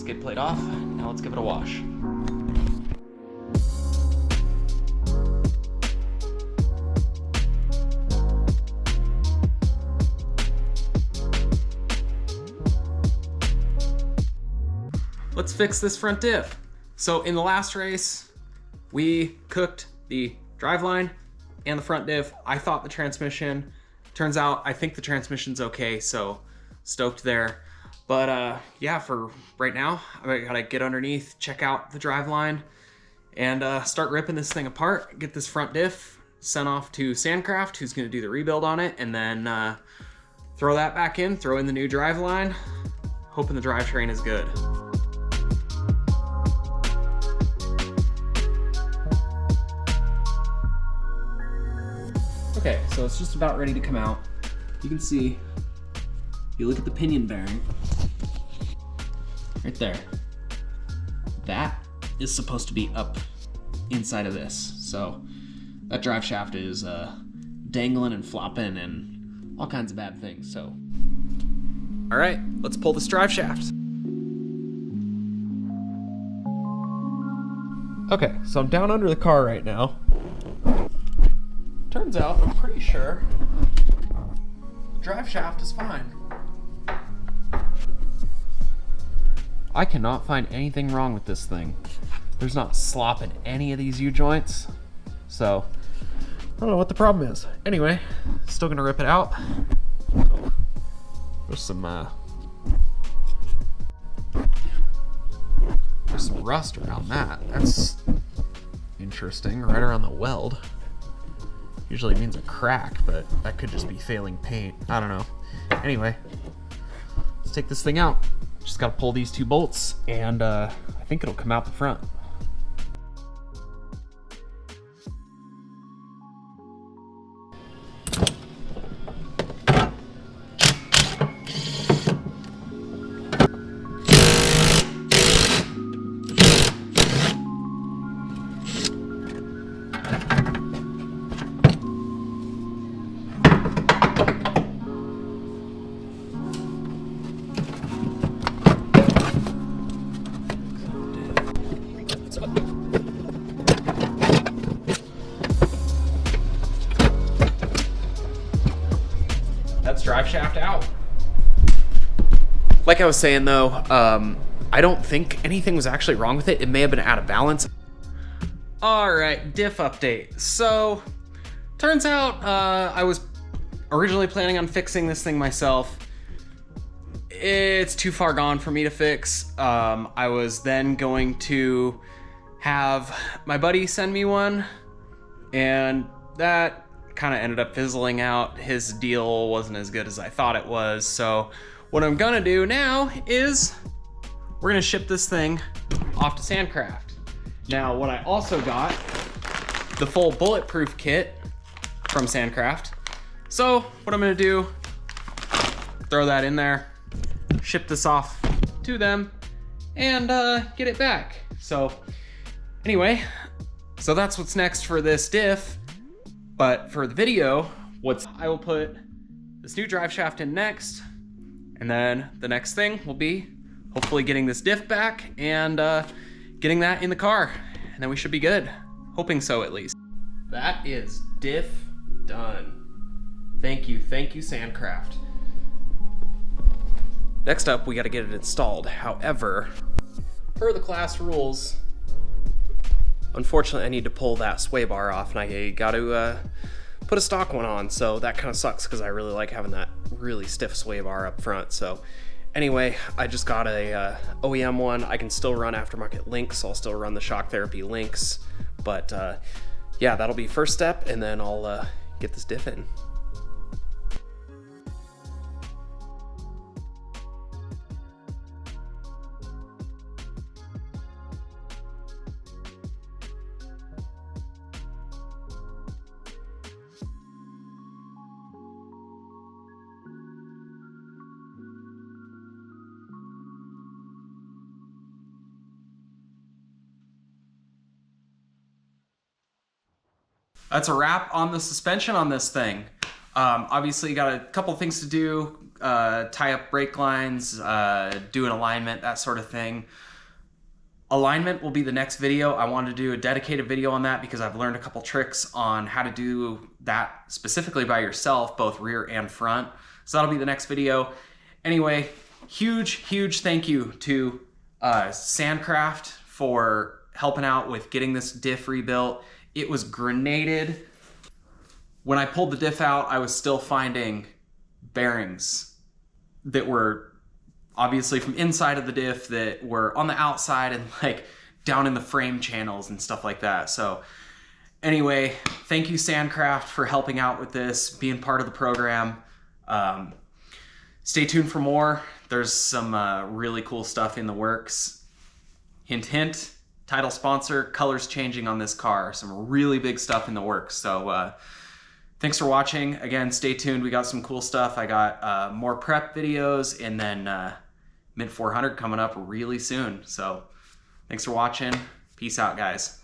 skid plate off. Now let's give it a wash. Let's fix this front diff. So in the last race, we cooked the driveline and the front diff. I thought the transmission, turns out I think the transmission's okay, so stoked there. But yeah, for right now, I gotta get underneath, check out the driveline, and start ripping this thing apart, get this front diff sent off to Sandcraft, who's gonna do the rebuild on it, and then throw that back in, throw in the new driveline, hoping the drivetrain is good. Okay, so it's just about ready to come out. You can see, if you look at the pinion bearing, right there, that is supposed to be up inside of this. So that drive shaft is dangling and flopping and all kinds of bad things, so. All right, let's pull this drive shaft. Okay, so I'm down under the car right now. Turns out, I'm pretty sure the drive shaft is fine. I cannot find anything wrong with this thing. There's not slop in any of these U-joints. So, I don't know what the problem is. Anyway, still gonna rip it out. There's some rust around that. That's interesting, right around the weld. Usually means a crack, but that could just be failing paint. I don't know. Anyway, let's take this thing out. Just gotta pull these two bolts, and I think it'll come out the front. That's drive shaft out. Like I was saying though, I don't think anything was actually wrong with it. It may have been out of balance. All right, diff update. So, turns out I was originally planning on fixing this thing myself. It's too far gone for me to fix. I was then going to have my buddy send me one, and that kind of ended up fizzling out. His deal wasn't as good as I thought it was. So what I'm gonna do now is we're gonna ship this thing off to Sandcraft. Now, what I also got, the full bulletproof kit from Sandcraft. So what I'm gonna do, throw that in there, ship this off to them, and get it back. So anyway, so that's what's next for this diff. But for the video, I will put this new drive shaft in next, and then the next thing will be hopefully getting this diff back and getting that in the car, and then we should be good. Hoping so, at least. That is diff done. Thank you Sandcraft. Next up, we gotta get it installed. However, per the class rules, unfortunately, I need to pull that sway bar off, and I got to put a stock one on, so that kind of sucks because I really like having that really stiff sway bar up front. So anyway, I just got a OEM one. I can still run aftermarket links, so I'll still run the shock therapy links. But yeah, that'll be first step, and then I'll get this diff in. That's a wrap on the suspension on this thing. Obviously, you got a couple things to do, tie up brake lines, do an alignment, that sort of thing. Alignment will be the next video. I wanted to do a dedicated video on that because I've learned a couple tricks on how to do that specifically by yourself, both rear and front. So that'll be the next video. Anyway, huge thank you to Sandcraft for helping out with getting this diff rebuilt. It was grenaded. When I pulled the diff out, I was still finding bearings that were obviously from inside of the diff that were on the outside and like down in the frame channels and stuff like that. So anyway, thank you Sandcraft for helping out with this, being part of the program. Stay tuned for more. There's some really cool stuff in the works. Hint, hint, title sponsor, colors changing on this car. Some really big stuff in the works. So thanks for watching. Again, stay tuned. We got some cool stuff. I got more prep videos and then Mid 400 coming up really soon. So thanks for watching. Peace out, guys.